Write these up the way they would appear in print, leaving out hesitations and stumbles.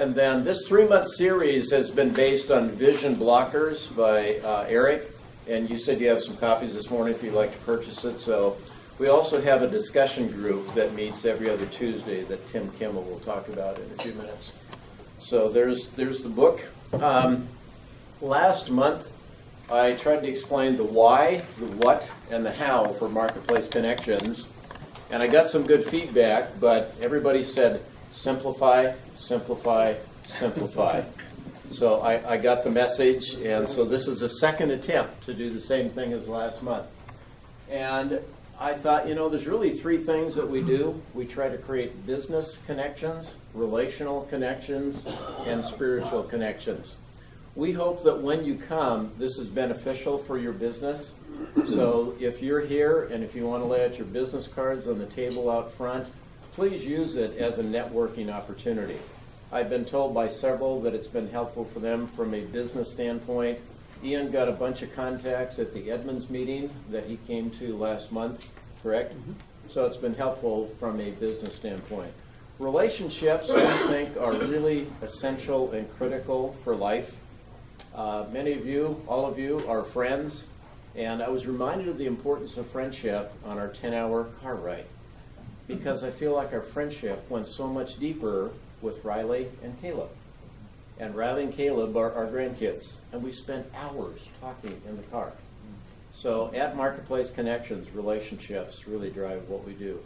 And then this 3-month series has been based on vision blockers by Eric. And you said you have some copies this morning if you'd like to purchase it. So we also have a discussion group that meets every other Tuesday that Tim Kimmel will talk about in a few minutes. So there's the book. Last month, I tried to explain the why, the what, and the how for Marketplace Connections. And I got some good feedback, but everybody said, simplify, simplify, simplify. So I got the message, and so this is a second attempt to do the same thing as last month. And I thought, there's really 3 things that we do. We try to create business connections, relational connections, and spiritual connections. We hope that when you come, this is beneficial for your business. So if you're here and if you want to lay out your business cards on the table out front, please use it as a networking opportunity. I've been told by several that it's been helpful for them from a business standpoint. Ian got a bunch of contacts at the Edmonds meeting that he came to last month, correct? Mm-hmm. So it's been helpful from a business standpoint. Relationships, we think, are really essential and critical for life. Many of you, all of you, are friends, and I was reminded of the importance of friendship on our 10-hour car ride, because I feel like our friendship went so much deeper with Riley and Caleb. And Riley and Caleb are our grandkids, and we spent hours talking in the car. So at Marketplace Connections, relationships really drive what we do.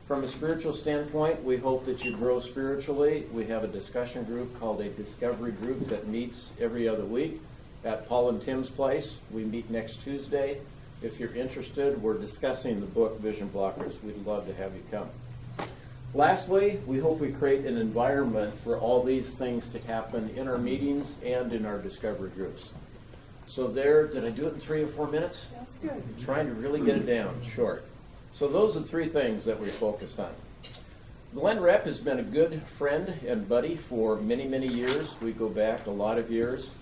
From a spiritual standpoint, we hope that you grow spiritually. We have a discussion group called a Discovery Group that meets every other week at Paul and Tim's place. We meet next Tuesday. If you're interested, we're discussing the book Vision Blockers. We'd love to have you come. Lastly, we hope we create an environment for all these things to happen in our meetings and in our discovery groups. So there, did I do it in 3 or 4 minutes? That's good. I'm trying to really get it down short. So those are 3 things that we focus on. Glenn Reph has been a good friend and buddy for many, many years. We go back a lot of years.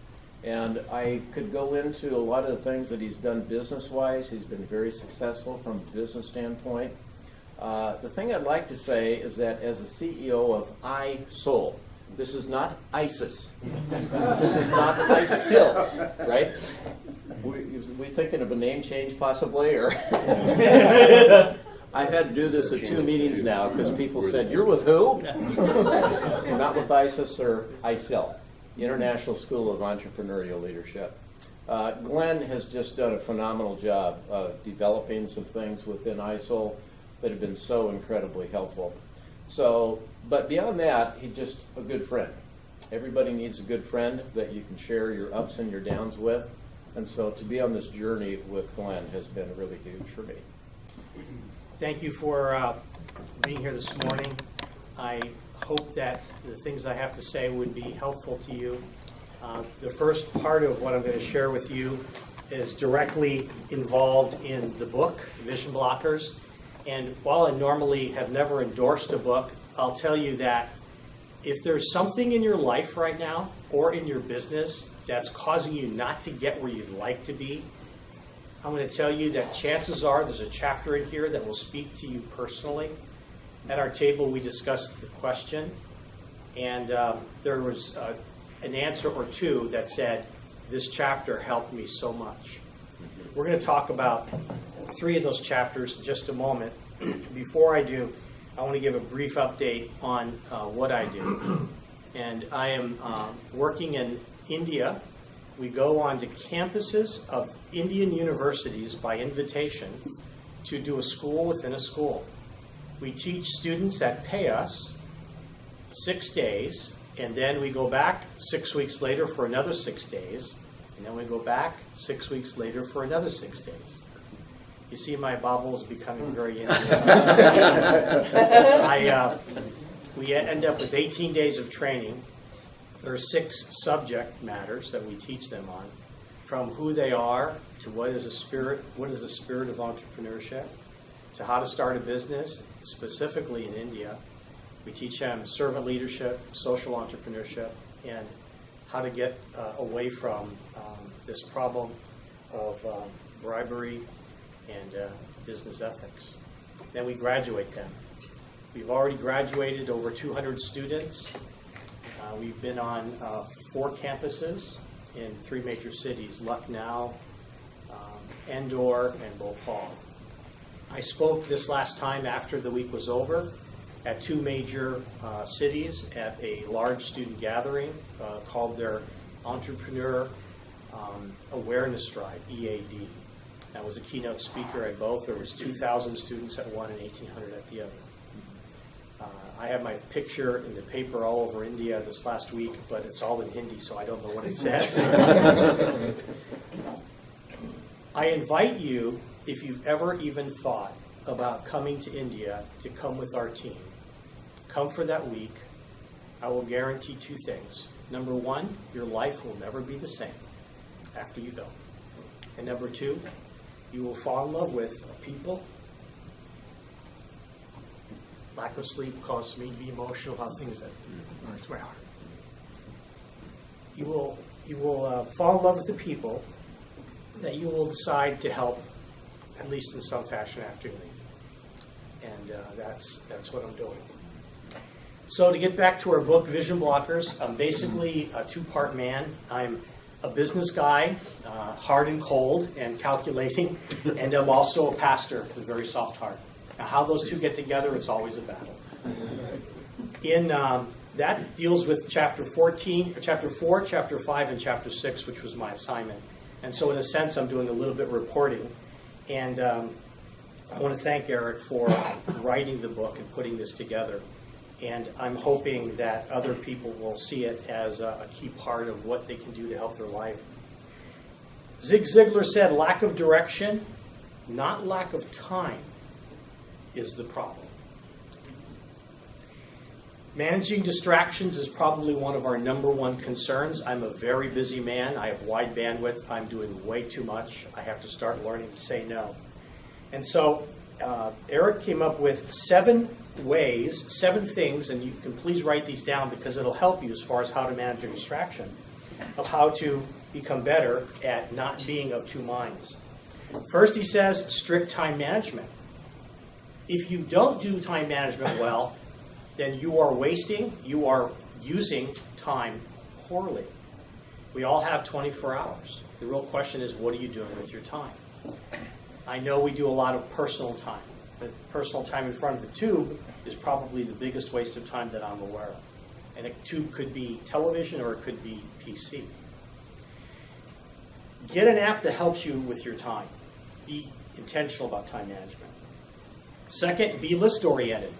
And I could go into a lot of the things that he's done business-wise. He's been very successful from a business standpoint. The thing I'd like to say is that as the CEO of ISOEL, this is not ISIS. This is not ISIL, right? We thinking of a name change possibly, or I've had to do this at 2 meetings now because people said, "You're with who?" We're not with ISIS or ISIL, International School of Entrepreneurial Leadership. Glenn has just done a phenomenal job developing some things within ISOEL that have been so incredibly helpful. So, but beyond that, he's just a good friend. Everybody needs a good friend that you can share your ups and your downs with. And so to be on this journey with Glenn has been really huge for me. Thank you for being here this morning. I hope that the things I have to say would be helpful to you. The first part of what I'm going to share with you is directly involved in the book, Vision Blockers. And while I normally have never endorsed a book, I'll tell you that if there's something in your life right now or in your business that's causing you not to get where you'd like to be, I'm going to tell you that chances are there's a chapter in here that will speak to you personally. At our table, we discussed the question, and there was an answer or 2 that said, "This chapter helped me so much." We're going to talk about 3 of those chapters in just a moment. Before I do, I want to give a brief update on what I do. And I am working in India. We go on to campuses of Indian universities by invitation to do a school within a school. We teach students that pay us 6 days, and then we go back 6 weeks later for another 6 days, and then we go back 6 weeks later for another 6 days. You see my bubbles becoming very Indian. We end up with 18 days of training. There are 6 subject matters that we teach them on, from who they are to what is the spirit of entrepreneurship, to how to start a business, specifically in India. We teach them servant leadership, social entrepreneurship, and how to get away from this problem of bribery and business ethics. Then we graduate them. We've already graduated over 200 students. We've been on 4 campuses in 3 major cities, Lucknow, Indore, and Bhopal. I spoke this last time after the week was over at 2 major cities at a large student gathering called their Entrepreneur Awareness Drive, EAD. I was a keynote speaker at both. There was 2,000 students at one and 1,800 at the other. I have my picture in the paper all over India this last week, but it's all in Hindi, so I don't know what it says. I invite you, if you've ever even thought about coming to India, to come with our team. Come for that week. I will guarantee 2 things. Number 1, your life will never be the same after you go. And number 2, you will fall in love with people. Lack of sleep causes me to be emotional about things that hurts my heart. You will fall in love with the people that you will decide to help, at least in some fashion, after you leave. And that's what I'm doing. So to get back to our book, Vision Blockers, I'm basically a 2-part man. I'm a business guy, hard and cold and calculating, and I'm also a pastor with a very soft heart. Now, how those 2 get together, it's always a battle. That deals with chapter 4, chapter 5, and chapter 6, which was my assignment. And so in a sense, I'm doing a little bit of reporting. And I want to thank Eric for writing the book and putting this together. And I'm hoping that other people will see it as a key part of what they can do to help their life. Zig Ziglar said, lack of direction, not lack of time, is the problem. Managing distractions is probably one of our number 1 concerns. I'm a very busy man. I have wide bandwidth. I'm doing way too much. I have to start learning to say no. And so Eric came up with 7 ways, 7 things, and you can please write these down because it'll help you as far as how to manage your distraction, of how to become better at not being of 2 minds. First, he says strict time management. If you don't do time management well, then you are using time poorly. We all have 24 hours. The real question is, what are you doing with your time? I know we do a lot of personal time, but personal time in front of the tube is probably the biggest waste of time that I'm aware of. And a tube could be television or it could be PC. Get an app that helps you with your time. Be intentional about time management. Second, be list-oriented.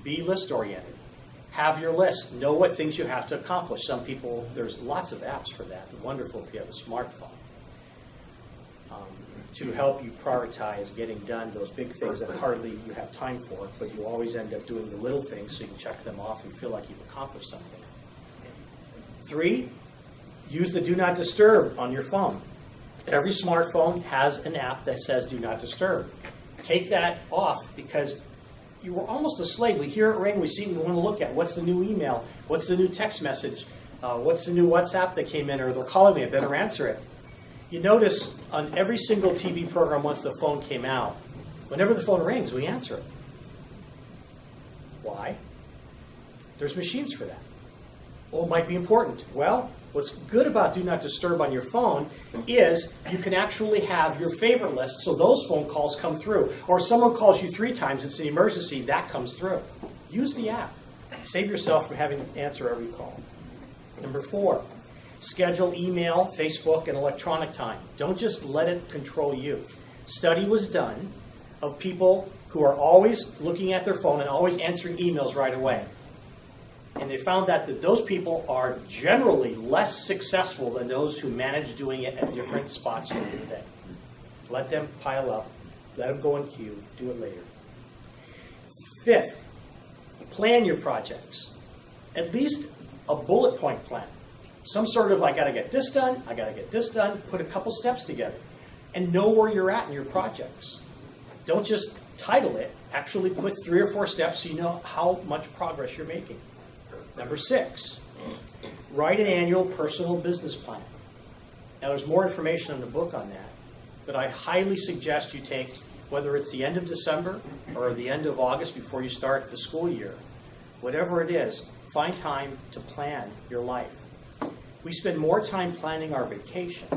Be list-oriented. Have your list. Know what things you have to accomplish. Some people, there's lots of apps for that. Wonderful if you have a smartphone. To help you prioritize getting done those big things that hardly you have time for, but you always end up doing the little things so you can check them off and feel like you've accomplished something. 3, use the Do Not Disturb on your phone. Every smartphone has an app that says Do Not Disturb. Take that off because you were almost a slave. We hear it ring, we see it, we want to look at what's the new email, what's the new text message, what's the new WhatsApp that came in, or they're calling me, I better answer it. You notice on every single TV program once the phone came out, whenever the phone rings, we answer it. Why? There's machines for that. Well, it might be important. Well, what's good about Do Not Disturb on your phone is you can actually have your favorite list so those phone calls come through. Or if someone calls you 3 times, it's an emergency, that comes through. Use the app. Save yourself from having to answer every call. Number 4, schedule email, Facebook, and electronic time. Don't just let it control you. Study was done of people who are always looking at their phone and always answering emails right away. And they found that those people are generally less successful than those who manage doing it at different spots during the day. Let them pile up. Let them go in queue. Do it later. 5th, plan your projects. At least a bullet point plan. Some sort of, I got to get this done, I got to get this done. Put a couple steps together. And know where you're at in your projects. Don't just title it. Actually put 3 or 4 steps so you know how much progress you're making. Number 6, write an annual personal business plan. Now, there's more information in the book on that, but I highly suggest you take, whether it's the end of December or the end of August before you start the school year, whatever it is, Find time to plan your life. We spend more time planning our vacation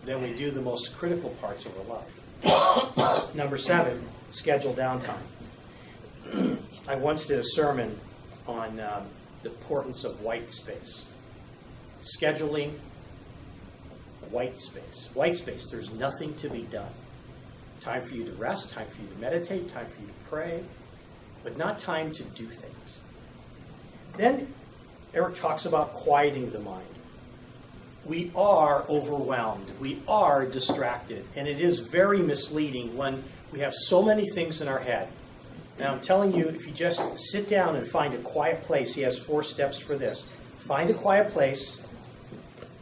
than we do the most critical parts of our life. Number 7, schedule downtime. I once did a sermon on the importance of white space. Scheduling white space. White space, there's nothing to be done. Time for you to rest, time for you to meditate, time for you to pray, but not time to do things. Then Eric talks about quieting the mind. We are overwhelmed. We are distracted. And it is very misleading when we have so many things in our head. Now, I'm telling you, if you just sit down and find a quiet place, he has 4 steps for this. Find a quiet place,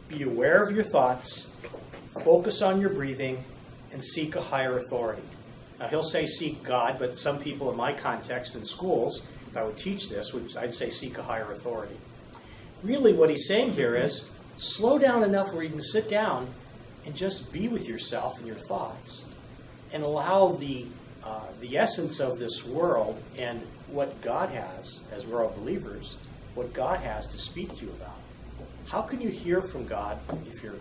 be aware of your thoughts, focus on your breathing, and seek a higher authority. Now, he'll say seek God, but some people in my context in schools, if I would teach this, I'd say seek a higher authority. Really, what he's saying here is slow down enough where you can sit down and just be with yourself and your thoughts and allow the essence of this world and what God has, as we're all believers, what God has to speak to you about. How can you hear from God if you're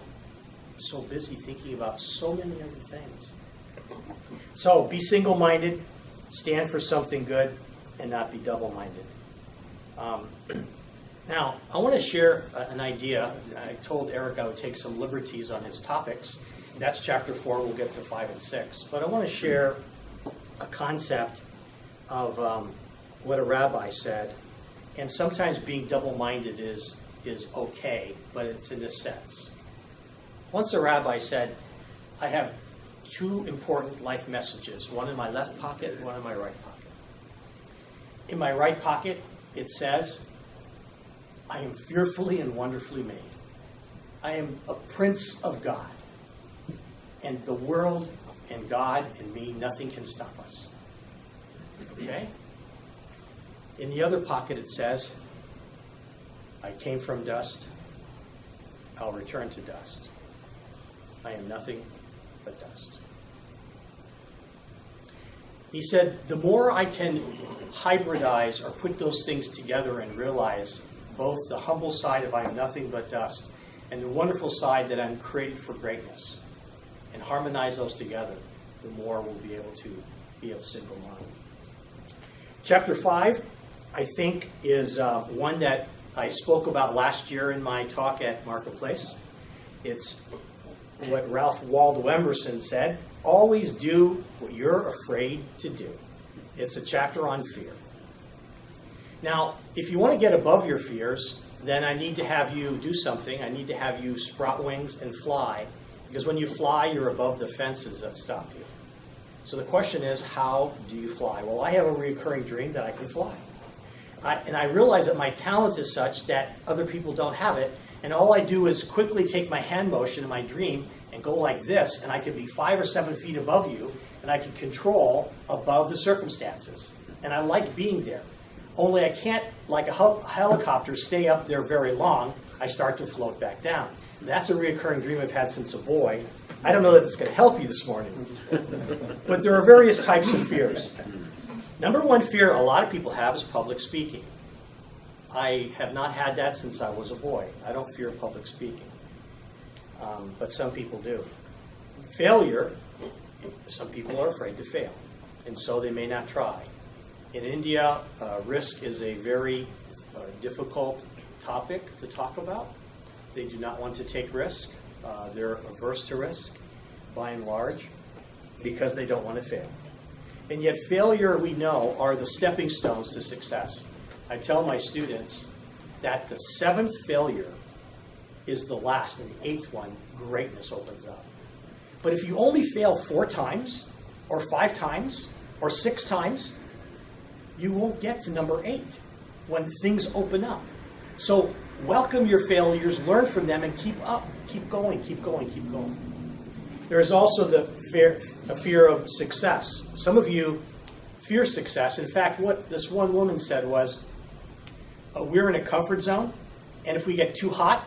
so busy thinking about so many other things? So be single-minded, stand for something good, and not be double-minded. Now, I want to share an idea. I told Eric I would take some liberties on his topics. That's chapter 4. We'll get to 5 and 6. But I want to share a concept of what a rabbi said. And sometimes being double-minded is okay, but it's in this sense. Once a rabbi said, I have 2 important life messages, one in my left pocket and one in my right pocket. In my right pocket, it says, I am fearfully and wonderfully made. I am a prince of God. And the world and God and me, nothing can stop us. Okay? In the other pocket, it says, I came from dust. I'll return to dust. I am nothing but dust. He said, the more I can hybridize or put those things together and realize both the humble side of I am nothing but dust and the wonderful side that I'm created for greatness, and harmonize those together, the more we'll be able to be of single mind. Chapter 5, I think, is one that I spoke about last year in my talk at Marketplace. It's what Ralph Waldo Emerson said, always do what you're afraid to do. It's a chapter on fear. Now, if you want to get above your fears, then I need to have you do something. I need to have you sprout wings and fly, because when you fly, you're above the fences that stop you. So the question is, how do you fly? Well, I have a recurring dream that I can fly. And I realize that my talent is such that other people don't have it, and all I do is quickly take my hand motion in my dream and go like this, and I can be 5 or 7 feet above you, and I can control above the circumstances. And I like being there. Only I can't, like a helicopter, stay up there very long. I start to float back down. That's a recurring dream I've had since a boy. I don't know that it's going to help you this morning. But there are various types of fears. Number 1 fear a lot of people have is public speaking. I have not had that since I was a boy. I don't fear public speaking. But some people do. Failure, some people are afraid to fail. And so they may not try. In India, risk is a very difficult topic to talk about. They do not want to take risk. They're averse to risk, by and large, because they don't want to fail. And yet failure, we know, are the stepping stones to success. I tell my students that the 7th failure is the last, and the 8th one, greatness opens up. But if you only fail 4 times, or 5 times, or 6 times, you won't get to number 8 when things open up. So welcome your failures, learn from them, and keep up. Keep going, keep going, keep going. There is also a fear of success. Some of you fear success. In fact, what this one woman said was, we're in a comfort zone, and if we get too hot,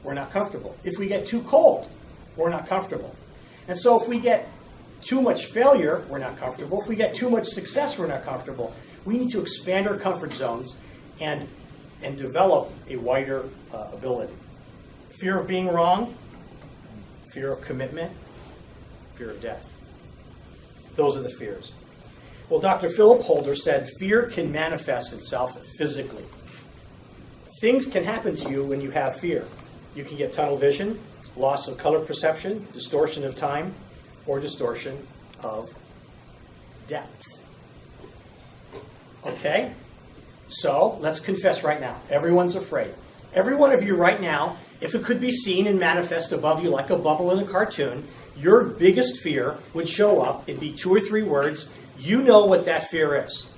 we're not comfortable. If we get too cold, we're not comfortable. And so if we get too much failure, we're not comfortable. If we get too much success, we're not comfortable. We need to expand our comfort zones and develop a wider ability. Fear of being wrong, fear of commitment, fear of death. Those are the fears. Well, Dr. Philip Holder said fear can manifest itself physically. Things can happen to you when you have fear. You can get tunnel vision, loss of color perception, distortion of time, or distortion of depth. Okay? So, let's confess right now. Everyone's afraid. Every one of you right now, if it could be seen and manifest above you like a bubble in a cartoon, your biggest fear would show up. It'd be 2 or 3 words. You know what that fear is.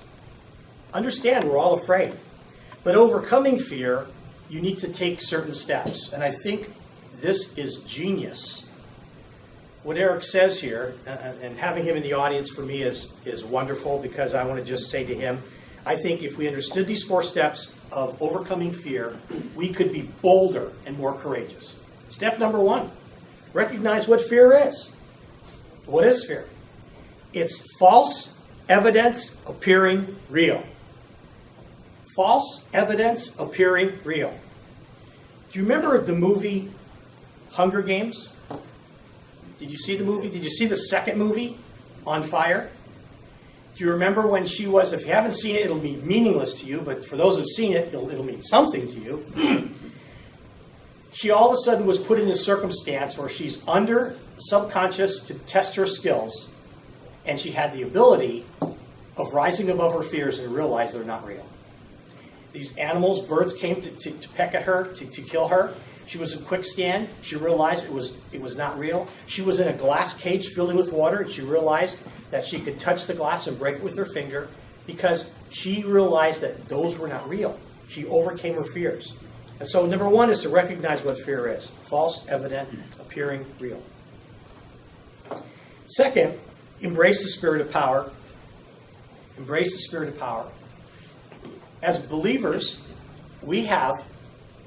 Understand, we're all afraid. But overcoming fear, you need to take certain steps. And I think this is genius. What Eric says here, and having him in the audience for me is wonderful, because I want to just say to him, I think if we understood these 4 steps of overcoming fear, we could be bolder and more courageous. Step number 1, recognize what fear is. What is fear? It's false evidence appearing real. False evidence appearing real. Do you remember the movie Hunger Games? Did you see the movie? Did you see the second movie, On Fire? Do you remember when she was, if you haven't seen it, it'll be meaningless to you, but for those who've seen it, it'll mean something to you. She all of a sudden was put in a circumstance where she's under subconscious to test her skills, and she had the ability of rising above her fears and realize they're not real. These animals, birds came to peck at her, to kill her. She was in quicksand. She realized it was not real. She was in a glass cage filled with water, and she realized that she could touch the glass and break it with her finger because she realized that those were not real. She overcame her fears. And so number 1 is to recognize what fear is. False, evident, appearing real. Second, embrace the spirit of power. Embrace the spirit of power. As believers, we have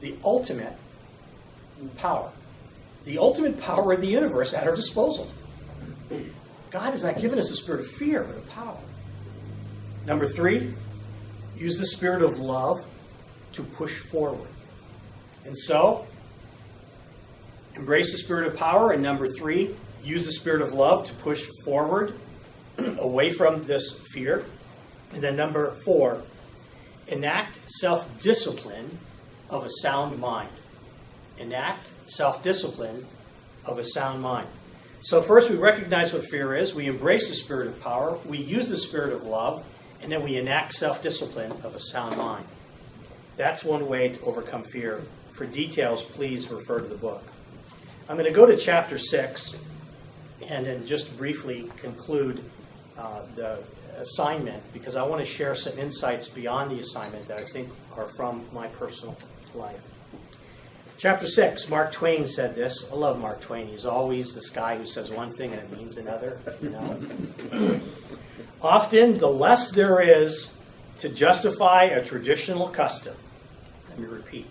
the ultimate power. The ultimate power of the universe at our disposal. God has not given us a spirit of fear, but of power. Number 3, use the spirit of love to push forward. And so, embrace the spirit of power. And number 3, use the spirit of love to push forward away from this fear. And then number 4, enact self-discipline of a sound mind. Enact self-discipline of a sound mind. So first we recognize what fear is, we embrace the spirit of power, we use the spirit of love, and then we enact self-discipline of a sound mind. That's one way to overcome fear. For details, please refer to the book. I'm going to go to chapter 6 and then just briefly conclude the assignment, because I want to share some insights beyond the assignment that I think are from my personal life. Chapter 6, Mark Twain said this. I love Mark Twain. He's always this guy who says one thing and it means another. You know? Often, the less there is to justify a traditional custom. Let me repeat.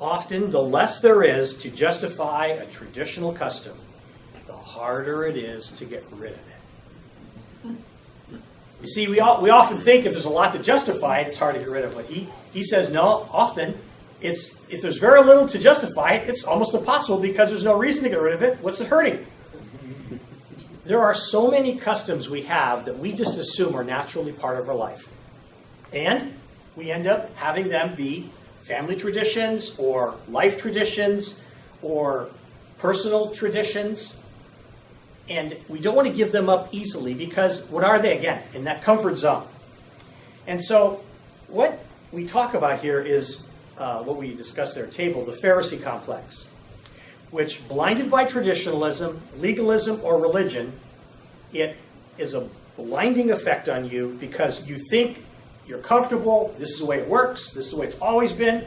Often, the less there is to justify a traditional custom, the harder it is to get rid of it. You see, we often think if there's a lot to justify it, it's hard to get rid of it. He says, no, often, if there's very little to justify it, it's almost impossible because there's no reason to get rid of it. What's it hurting? There are so many customs we have that we just assume are naturally part of our life. And we end up having them be family traditions or life traditions or personal traditions. And we don't want to give them up easily because what are they again? In that comfort zone. And so what we talk about here is what we discussed at our table, the Pharisee complex, which blinded by traditionalism, legalism, or religion, it is a blinding effect on you because you think you're comfortable, this is the way it works, this is the way it's always been,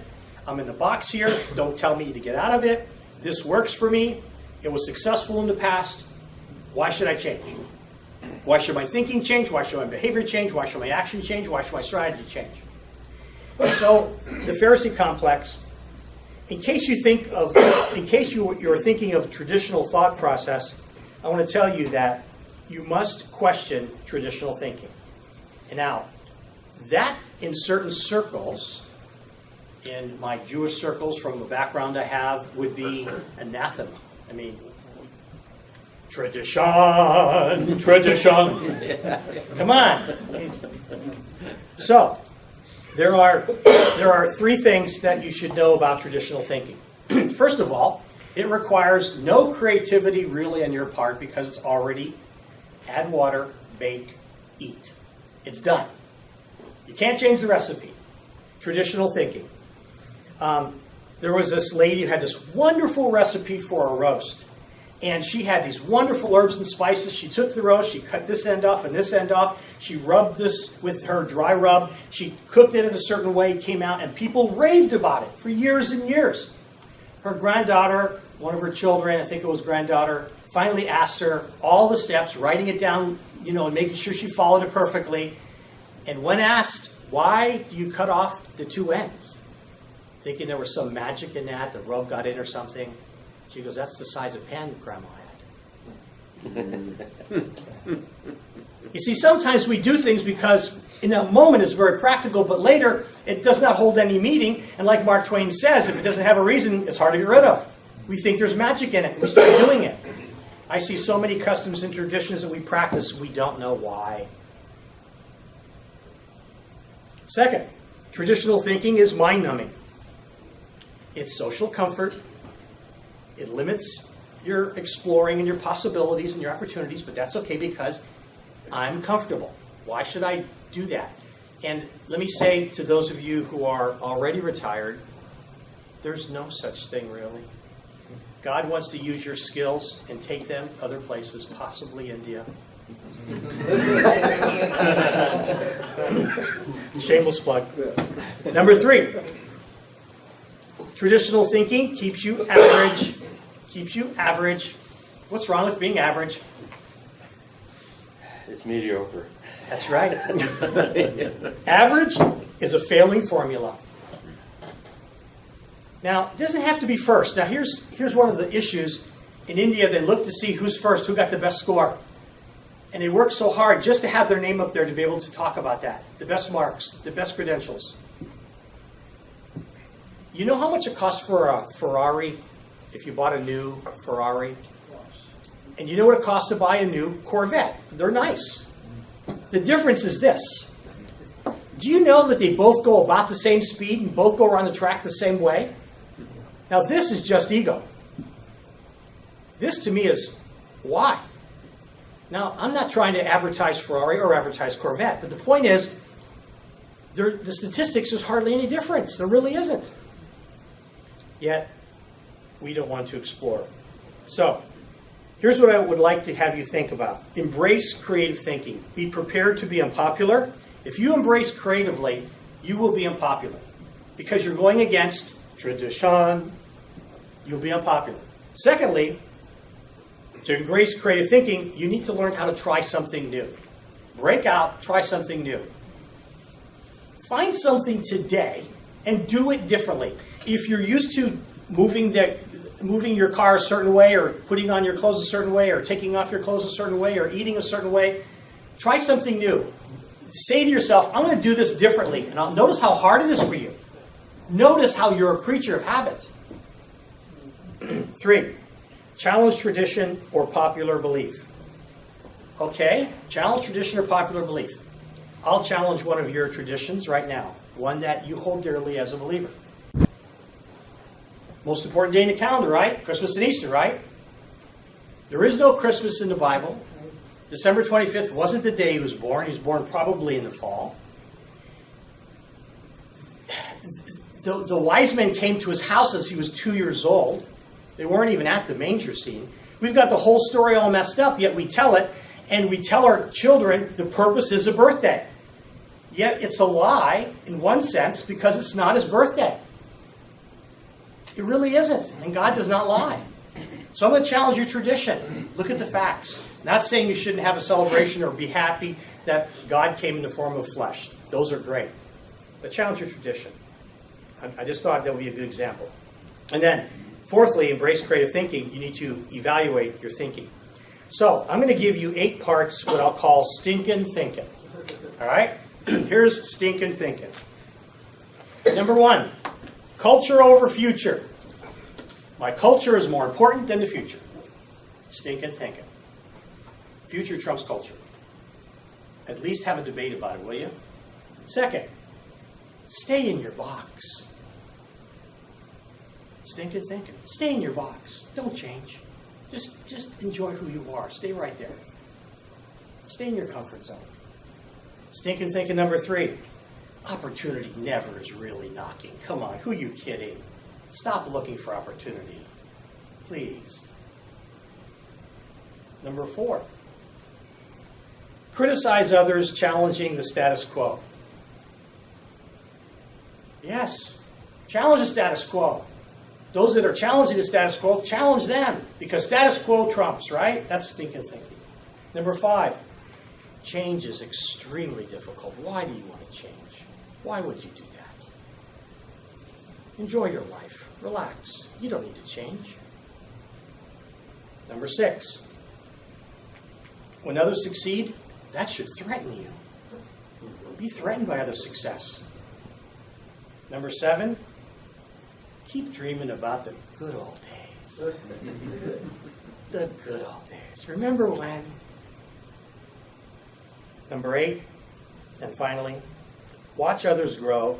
I'm in the box here, don't tell me to get out of it, this works for me, it was successful in the past, why should I change? Why should my thinking change? Why should my behavior change? Why should my action change? Why should my strategy change? And so, the Pharisee complex, in case you're thinking of traditional thought process, I want to tell you that you must question traditional thinking. And now, that in certain circles in my Jewish circles, from the background I have, would be anathema. I mean, tradition. Come on. So, there are three things that you should know about traditional thinking. First of all, it requires no creativity really on your part because it's already add water, bake, eat. It's done. You can't change the recipe. Traditional thinking. There was this lady who had this wonderful recipe for a roast. And she had these wonderful herbs and spices. She took the roast, she cut this end off and this end off. She rubbed this with her dry rub. She cooked it in a certain way, it came out, and people raved about it for years and years. Her granddaughter, one of her children, I think it was granddaughter, finally asked her all the steps, writing it down, and making sure she followed it perfectly. And when asked, why do you cut off the two ends? Thinking there was some magic in that, the rub got in or something. She goes, that's the size of pan Grandma had. You see, sometimes we do things because in a moment it's very practical, but later it does not hold any meaning. And like Mark Twain says, if it doesn't have a reason, it's hard to get rid of. We think there's magic in it, and we start doing it. I see so many customs and traditions that we practice, we don't know why. Second, traditional thinking is mind-numbing. It's social comfort. It limits your exploring and your possibilities and your opportunities, but that's okay because I'm comfortable. Why should I do that? And let me say to those of you who are already retired, there's no such thing really. God wants to use your skills and take them other places, possibly India. Shameless plug. Number 3, traditional thinking keeps you average. What's wrong with being average? It's mediocre. That's right. Average is a failing formula. Now, it doesn't have to be first. Now, here's one of the issues. In India, they look to see who's first, who got the best score. And they work so hard just to have their name up there to be able to talk about that. The best marks, the best credentials. You know how much it costs for a Ferrari if you bought a new Ferrari? And you know what it costs to buy a new Corvette? They're nice. The difference is this. Do you know that they both go about the same speed and both go around the track the same way? Now this is just ego. This to me is why. Now I'm not trying to advertise Ferrari or advertise Corvette, but the point is the statistics is hardly any difference. There really isn't. Yet we don't want to explore. So here's what I would like to have you think about. Embrace creative thinking. Be prepared to be unpopular. If you embrace creatively, you will be unpopular. Because you're going against tradition, you'll be unpopular. Secondly, to embrace creative thinking, you need to learn how to try something new. Break out, try something new. Find something today and do it differently. If you're used to moving your car a certain way, or putting on your clothes a certain way, or taking off your clothes a certain way, or eating a certain way, try something new. Say to yourself, I'm going to do this differently. And notice how hard it is for you. Notice how you're a creature of habit. 3, challenge tradition or popular belief. Okay, challenge tradition or popular belief. I'll challenge one of your traditions right now, one that you hold dearly as a believer. Most important day in the calendar, right? Christmas and Easter, right? There is no Christmas in the Bible. December 25th wasn't the day he was born. He was born probably in the fall. The wise men came to his house as he was 2 years old. They weren't even at the manger scene. We've got the whole story all messed up, yet we tell it, and we tell our children the purpose is a birthday. Yet it's a lie in one sense because it's not his birthday. It really isn't, and God does not lie. So I'm going to challenge your tradition. Look at the facts. Not saying you shouldn't have a celebration or be happy that God came in the form of flesh. Those are great. But challenge your tradition. I just thought that would be a good example. And then, fourthly, embrace creative thinking. You need to evaluate your thinking. So I'm going to give you 8 parts, what I'll call stinking thinking. All right? Here's stinking thinking. Number 1, Culture over future. My culture is more important than the future. Stinking thinking. Future trumps culture. At least have a debate about it, will you? Second, stay in your box. Stinking thinking. Stay in your box. Don't change. Just enjoy who you are. Stay right there. Stay in your comfort zone. Stinking thinking number 3. Opportunity never is really knocking. Come on, who are you kidding? Stop looking for opportunity. Please. Number 4. Criticize others challenging the status quo. Yes, challenge the status quo. Those that are challenging the status quo, challenge them, because status quo trumps, right? That's stinking thinking. Number 5, change is extremely difficult. Why do you want to change? Why would you do that? Enjoy your life. Relax. You don't need to change. Number 6, when others succeed, that should threaten you. Be threatened by other success. Number 7, keep dreaming about the good old days. The good old days. Remember when? Number 8, and finally, watch others grow,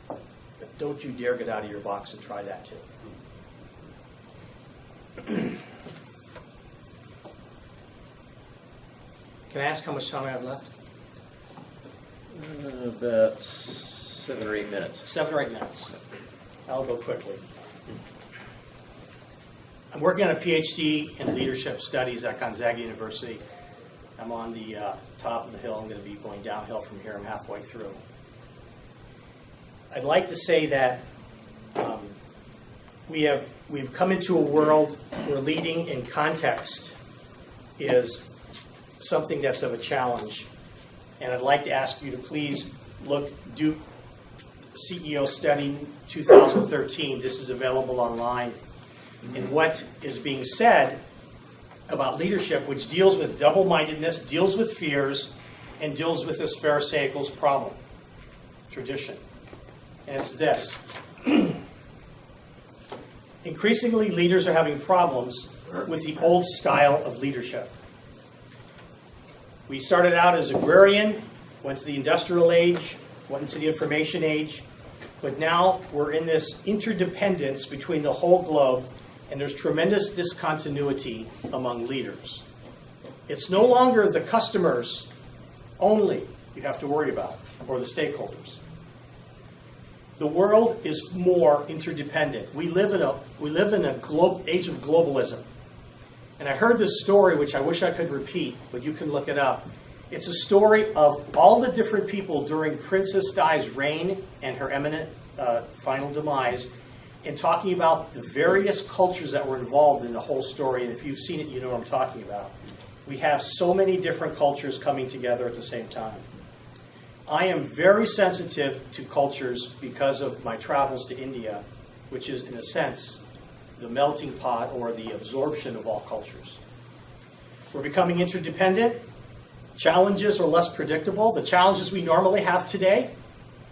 but don't you dare get out of your box and try that too. Can I ask how much time I have left? About 7 or 8 minutes. 7 or 8 minutes. I'll go quickly. I'm working on a PhD in leadership studies at Gonzaga University. I'm on the top of the hill. I'm going to be going downhill from here. I'm halfway through. I'd like to say that we've come into a world where leading in context is something that's of a challenge. And I'd like to ask you to please look Duke CEO Study 2013. This is available online. And what is being said about leadership, which deals with double-mindedness, deals with fears, and deals with this Pharisaical problem, tradition. And it's this. Increasingly, leaders are having problems with the old style of leadership. We started out as agrarian, went to the industrial age, went into the information age, but now we're in this interdependence between the whole globe, and there's tremendous discontinuity among leaders. It's no longer the customers only you have to worry about, or the stakeholders. The world is more interdependent. We live in a age of globalism. And I heard this story, which I wish I could repeat, but you can look it up. It's a story of all the different people during Princess Di's reign and her imminent final demise, and talking about the various cultures that were involved in the whole story. And if you've seen it, you know what I'm talking about. We have so many different cultures coming together at the same time. I am very sensitive to cultures because of my travels to India, which is, in a sense, the melting pot or the absorption of all cultures. We're becoming interdependent. Challenges are less predictable. The challenges we normally have today,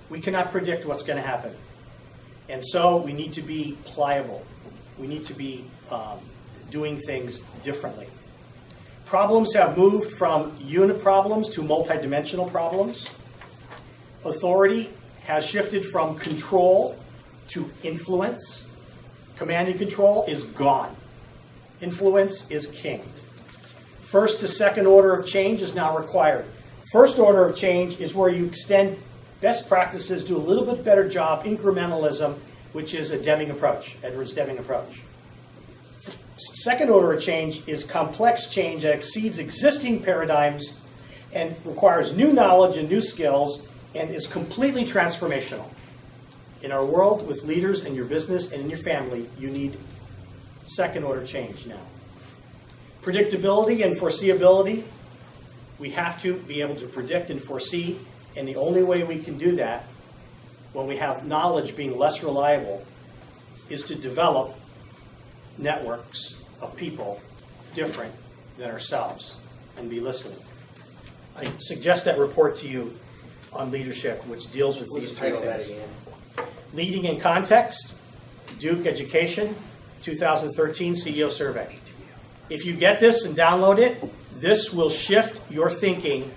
we cannot predict what's going to happen. And so we need to be pliable. We need to be doing things differently. Problems have moved from unit problems to multidimensional problems. Authority has shifted from control to influence. Command and control is gone. Influence is king. First to second order of change is now required. First order of change is where you extend best practices, do a little bit better job, incrementalism, which is a Deming approach, Edwards Deming approach. Second order of change is complex change that exceeds existing paradigms and requires new knowledge and new skills and is completely transformational. In our world, with leaders in your business and in your family, you need second order change now. Predictability and foreseeability. We have to be able to predict and foresee, and the only way we can do that when we have knowledge being less reliable is to develop networks of people different than ourselves and be listening. I suggest that report to you on leadership, which deals with these three things. Leading in Context, Duke Education, 2013 CEO Survey. If you get this and download it, this will shift your thinking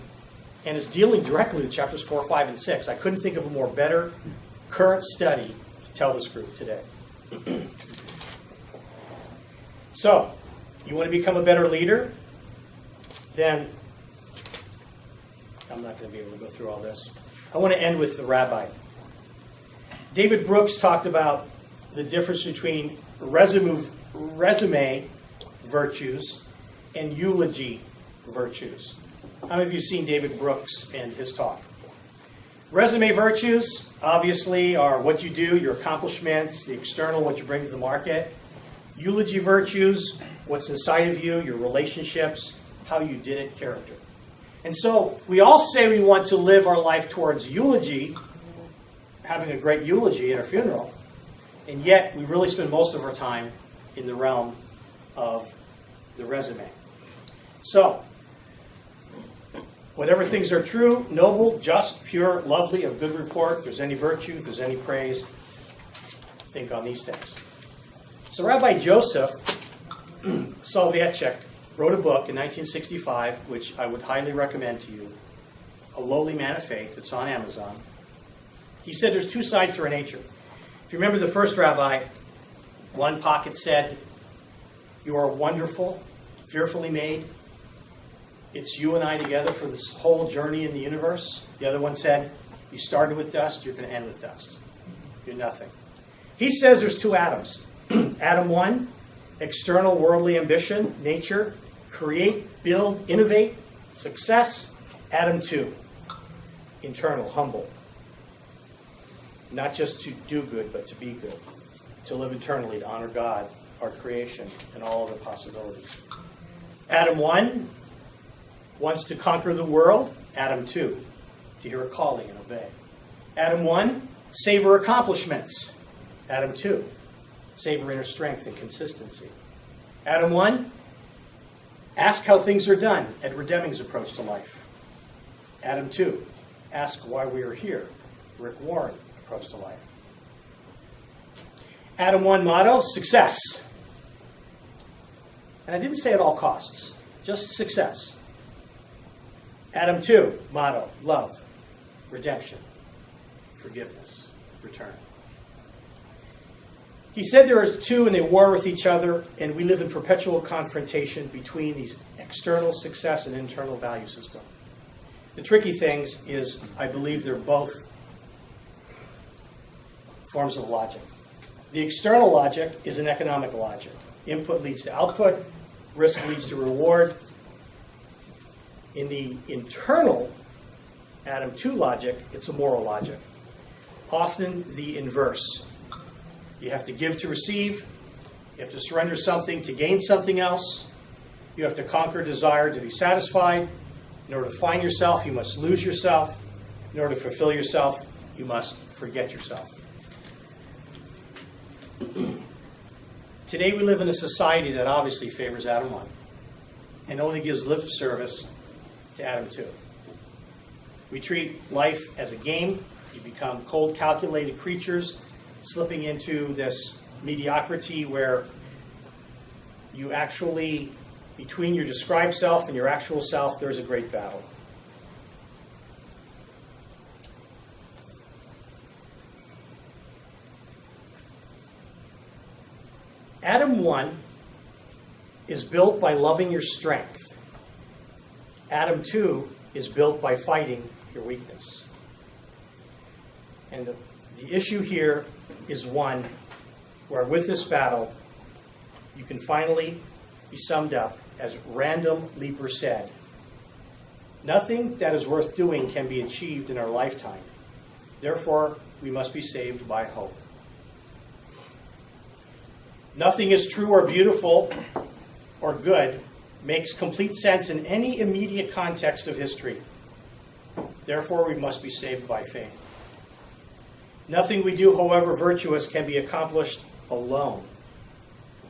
and is dealing directly with chapters 4, 5, and 6. I couldn't think of a more better current study to tell this group today. So, you want to become a better leader? Then, I'm not going to be able to go through all this. I want to end with the rabbi. David Brooks talked about the difference between resume virtues and eulogy virtues. How many of you have seen David Brooks and his talk? Resume virtues, obviously, are what you do, your accomplishments, the external, what you bring to the market. Eulogy virtues, what's inside of you, your relationships, how you did it, character. And so we all say we want to live our life towards eulogy, having a great eulogy at our funeral, and yet we really spend most of our time in the realm of the resume. So, whatever things are true, noble, just, pure, lovely, of good report, if there's any virtue, if there's any praise, think on these things. So Rabbi Joseph Soloveitchik wrote a book in 1965, which I would highly recommend to you, A Lowly Man of Faith. It's on Amazon. He said there's two sides to our nature. If you remember the first rabbi, one pocket said, "You are wonderful, fearfully made. It's you and I together for this whole journey in the universe." The other one said, "You started with dust, you're going to end with dust. You're nothing." He says there's two Adams. Adam 1, external worldly ambition, nature, create, build, innovate, success. Adam 2, internal, humble. Not just to do good, but to be good. To live eternally, to honor God, our creation, and all of the possibilities. Adam 1 wants to conquer the world. Adam 2, to hear a calling and obey. Adam 1, savor accomplishments. Adam 2, savor inner strength and consistency. Adam 1, ask how things are done. Edward Deming's approach to life. Adam 2, ask why we are here. Rick Warren approach to life. Adam 1 motto, success. And I didn't say at all costs, just success. Adam 2 motto, love, redemption, forgiveness, return. He said there are two and they war with each other, and we live in perpetual confrontation between these external success and internal value system. The tricky things is I believe they're both forms of logic. The external logic is an economic logic. Input leads to output, risk leads to reward. In the internal Adam 2 logic, it's a moral logic. Often the inverse. You have to give to receive. You have to surrender something to gain something else. You have to conquer desire to be satisfied. In order to find yourself, you must lose yourself. In order to fulfill yourself, you must forget yourself. Today we live in a society that obviously favors Adam 1 and only gives lip service to Adam 2. We treat life as a game. You become cold, calculated creatures, slipping into this mediocrity where you actually, between your described self and your actual self, there's a great battle. Adam 1 is built by loving your strength. Adam 2 is built by fighting your weakness. And the issue here is one where with this battle, you can finally be summed up as Random Leaper said, "Nothing that is worth doing can be achieved in our lifetime. Therefore, we must be saved by hope." Nothing is true or beautiful or good makes complete sense in any immediate context of history. Therefore, we must be saved by faith. Nothing we do, however virtuous, can be accomplished alone.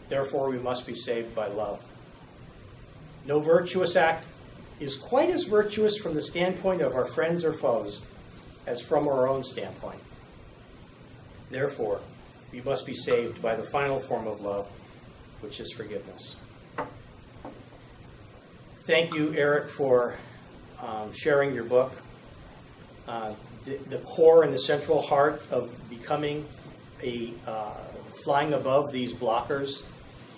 Therefore, we must be saved by love. No virtuous act is quite as virtuous from the standpoint of our friends or foes as from our own standpoint. Therefore, you must be saved by the final form of love, which is forgiveness. Thank you, Eric, for sharing your book. The core and the central heart of becoming flying above these blockers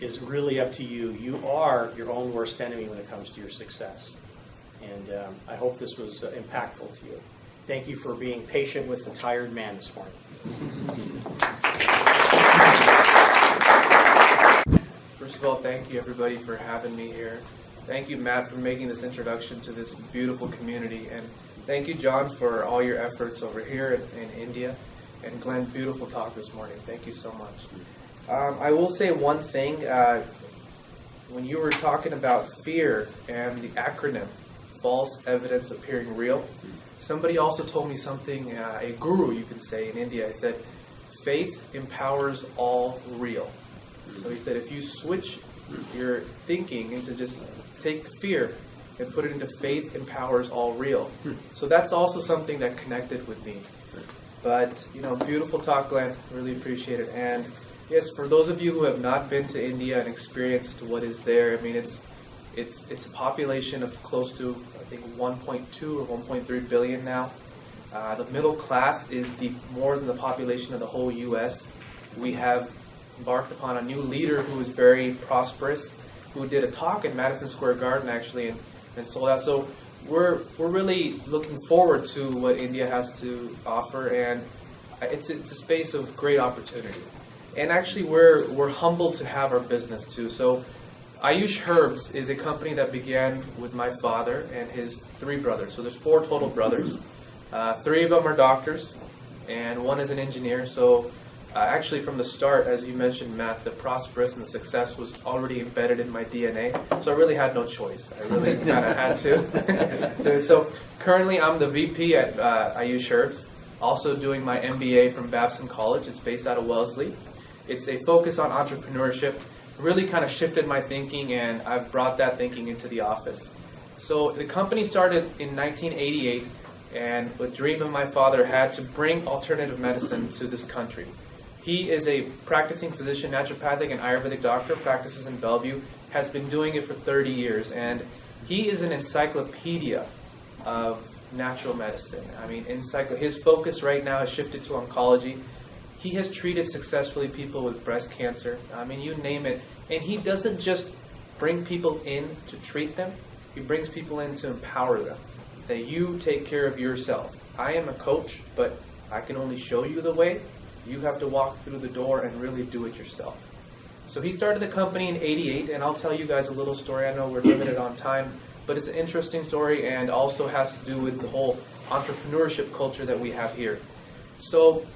is really up to you. You are your own worst enemy when it comes to your success. And I hope this was impactful to you. Thank you for being patient with the tired man this morning. First of all, thank you everybody for having me here. Thank you, Matt, for making this introduction to this beautiful community. And thank you, John, for all your efforts over here in India. And Glenn, beautiful talk this morning. Thank you so much. I will say one thing. When you were talking about fear and the acronym, false evidence appearing real, somebody also told me something, a guru, you can say, in India. He said, faith empowers all real. So he said, if you switch your thinking into just take the fear and put it into faith empowers all real. So that's also something that connected with me. But, beautiful talk, Glenn. Really appreciate it. And yes, for those of you who have not been to India and experienced what is there, I mean, it's a population of close to, I think, 1.2 or 1.3 billion now. The middle class is more than the population of the whole U.S. We have embarked upon a new leader who is very prosperous, who did a talk in Madison Square Garden, actually, and sold out. So we're really looking forward to what India has to offer, and it's a space of great opportunity. And actually, we're humbled to have our business, too. So Ayush Herbs is a company that began with my father and his 3 brothers. So there's 4 total brothers. 3 of them are doctors, and 1 is an engineer. So actually, from the start, as you mentioned, Matt, the prosperous and the success was already embedded in my DNA. So I really had no choice. I really kind of had to. So currently, I'm the VP at Ayush Herbs, also doing my MBA from Babson College. It's based out of Wellesley. It's a focus on entrepreneurship. Really kind of shifted my thinking, and I've brought that thinking into the office. So the company started in 1988, and the dream of my father had to bring alternative medicine to this country. He is a practicing physician, naturopathic and Ayurvedic doctor, practices in Bellevue, has been doing it for 30 years, and he is an encyclopedia of natural medicine. I mean, his focus right now has shifted to oncology. He has treated successfully people with breast cancer. I mean, you name it. And he doesn't just bring people in to treat them. He brings people in to empower them. That you take care of yourself. I am a coach, but I can only show you the way. You have to walk through the door and really do it yourself. So he started the company in '88, and I'll tell you guys a little story. I know we're limited on time, but it's an interesting story and also has to do with the whole entrepreneurship culture that we have here. So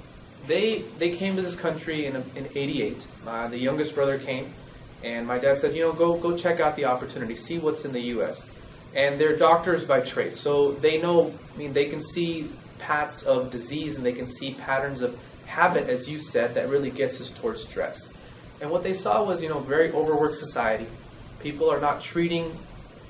they came to this country in '88. The youngest brother came, and my dad said, go check out the opportunity, see what's in the U.S. And they're doctors by trade, so they know. I mean, they can see paths of disease and they can see patterns of habit, as you said, that really gets us towards stress. And what they saw was, very overworked society. People are not treating.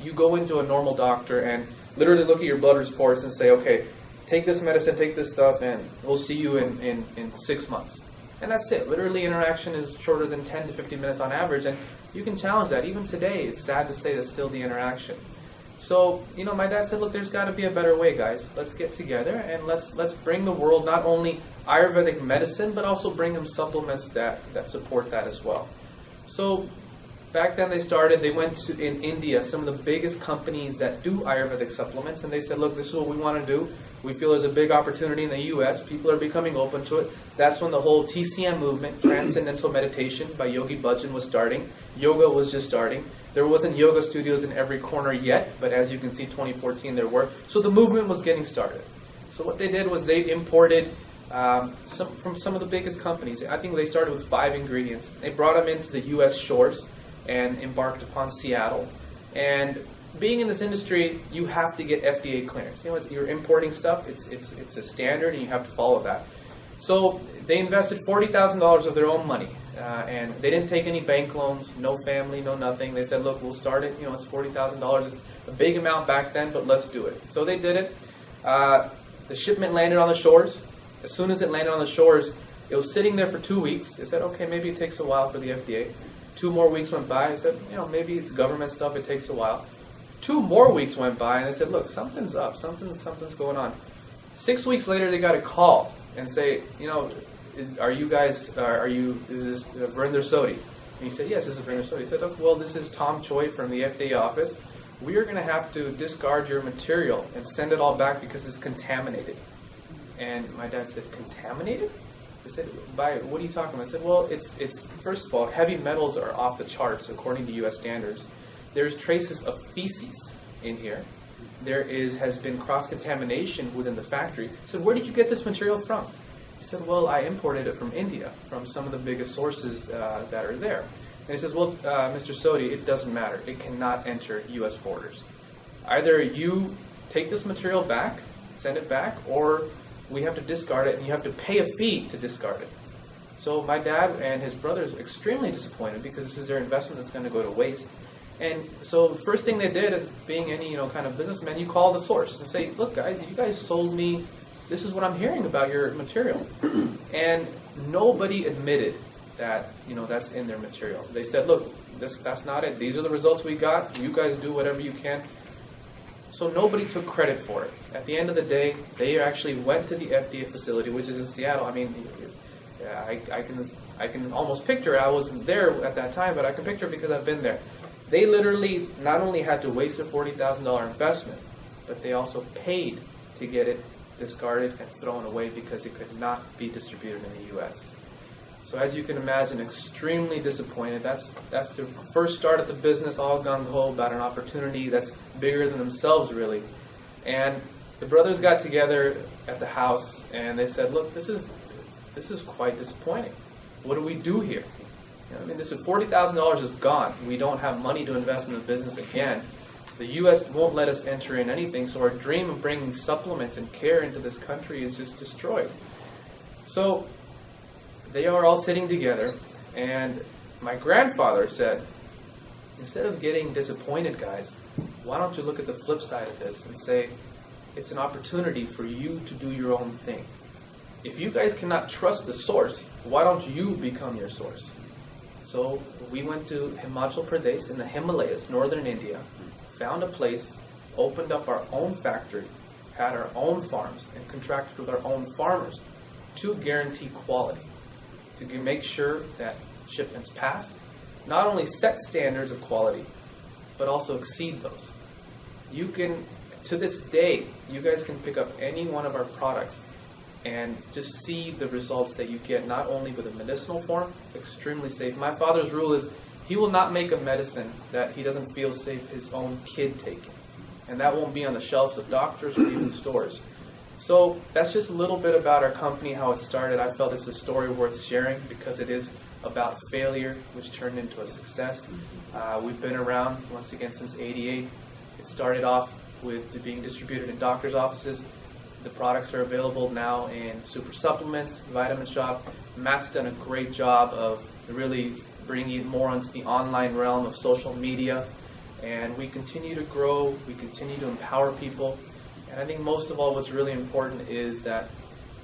You go into a normal doctor and literally look at your blood reports and say, okay, take this medicine, take this stuff, and we'll see you in 6 months. And that's it. Literally, interaction is shorter than 10 to 15 minutes on average, and you can challenge that. Even today, it's sad to say that's still the interaction. So, my dad said, look, there's got to be a better way, guys. Let's get together and let's bring the world not only Ayurvedic medicine, but also bring them supplements that support that as well. So, back then they went to, in India, some of the biggest companies that do Ayurvedic supplements, and they said, look, this is what we want to do. We feel there's a big opportunity in the U.S. People are becoming open to it. That's when the whole TCM movement, Transcendental Meditation by Yogi Bhajan, was starting. Yoga was just starting. There wasn't yoga studios in every corner yet, but as you can see, 2014 there were. So the movement was getting started. So what they did was they imported from some of the biggest companies. I think they started with 5 ingredients. They brought them into the U.S. shores and embarked upon Seattle. And being in this industry, you have to get FDA clearance. You're importing stuff. It's a standard, and you have to follow that. So they invested $40,000 of their own money, and they didn't take any bank loans, no family, no nothing. They said, look, we'll start it. It's $40,000. It's a big amount back then, but let's do it. So they did it. The shipment landed on the shores. As soon as it landed on the shores, It was sitting there for 2 weeks. They said, okay, maybe it takes a while for the FDA. 2 more weeks went by. I said, maybe it's government stuff. It takes a while. 2 more weeks went by, and they said, look, something's up. Something's going on. 6 weeks later, they got a call and say, is this Verinder Sodi? And he said, yes, this is Verinder Sodi. He said, okay, well, this is Tom Choi from the FDA office. We are going to have to discard your material and send it all back because it's contaminated. And my dad said, contaminated? I said, what are you talking about? I said, well, it's first of all, heavy metals are off the charts according to U.S. standards. There's traces of feces in here. There has been cross-contamination within the factory. I said, where did you get this material from? He said, well, I imported it from India, from some of the biggest sources that are there. And he says, well, Mr. Sodi, it doesn't matter. It cannot enter U.S. borders. Either you take this material back, send it back, or we have to discard it, and you have to pay a fee to discard it. So my dad and his brothers are extremely disappointed because this is their investment that's going to go to waste. And so the first thing they did is, being any kind of businessman, you call the source and say, look, guys, you guys sold me, this is what I'm hearing about your material. And nobody admitted that that's in their material. They said, look, that's not it. These are the results we got. You guys do whatever you can. So nobody took credit for it. At the end of the day, they actually went to the FDA facility, which is in Seattle. I mean, I can almost picture it. I wasn't there at that time, but I can picture it because I've been there. They literally not only had to waste a $40,000 investment, but they also paid to get it discarded and thrown away because it could not be distributed in the U.S. So as you can imagine, extremely disappointed. That's the first start at the business, all gung-ho about an opportunity that's bigger than themselves, really. And the brothers got together at the house and they said, look, this is quite disappointing. What do we do here? This is $40,000 is gone. We don't have money to invest in the business again. The U.S. won't let us enter in anything, so our dream of bringing supplements and care into this country is just destroyed. So they are all sitting together, and my grandfather said, instead of getting disappointed, guys, why don't you look at the flip side of this and say, it's an opportunity for you to do your own thing. If you guys cannot trust the source, why don't you become your source? So we went to Himachal Pradesh in the Himalayas, northern India, found a place, opened up our own factory, had our own farms, and contracted with our own farmers to guarantee quality, to make sure that shipments pass, not only set standards of quality, but also exceed those. You can, to this day, you guys can pick up any one of our products and just see the results that you get, not only with a medicinal form, extremely safe. My father's rule is he will not make a medicine that he doesn't feel safe his own kid taking. And that won't be on the shelves of doctors or even stores. So that's just a little bit about our company, how it started. I felt it's a story worth sharing because it is about failure, which turned into a success. We've been around, once again, since '88. It started off with being distributed in doctors' offices. The products are available now in super supplements, Vitamin Shop. Matt's done a great job of really bringing it more into the online realm of social media. And we continue to grow, we continue to empower people. And I think most of all what's really important is that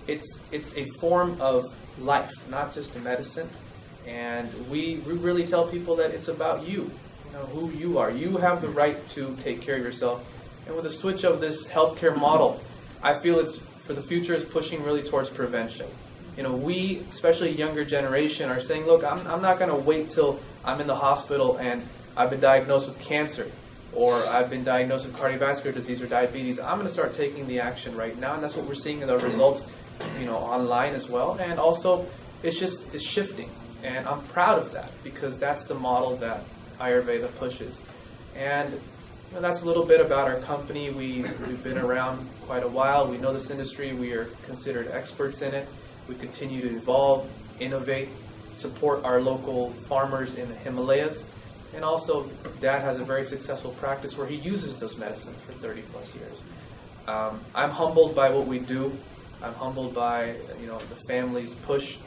it's a form of life, not just a medicine. And we really tell people that it's about you, who you are. You have the right to take care of yourself. And with the switch of this healthcare model, I feel it's, for the future, is pushing really towards prevention. We, especially younger generation, are saying, look, I'm not going to wait till I'm in the hospital and I've been diagnosed with cancer or I've been diagnosed with cardiovascular disease or diabetes. I'm going to start taking the action right now, and that's what we're seeing in the results, online as well. And also, it's shifting, and I'm proud of that because that's the model that Ayurveda pushes. And that's a little bit about our company. We've been around quite a while. We know this industry. We are considered experts in it. We continue to evolve, innovate, support our local farmers in the Himalayas. And also, Dad has a very successful practice where he uses those medicines for 30 plus years. I'm humbled by what we do. I'm humbled by the family's push,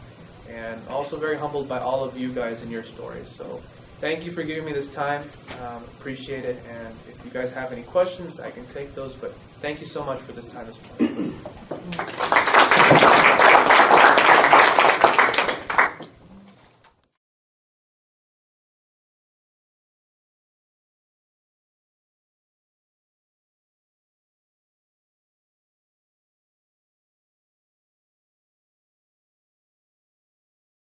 and also very humbled by all of you guys and your stories. So thank you for giving me this time. Appreciate it. And if you guys have any questions, I can take those. But thank you so much for this time this morning.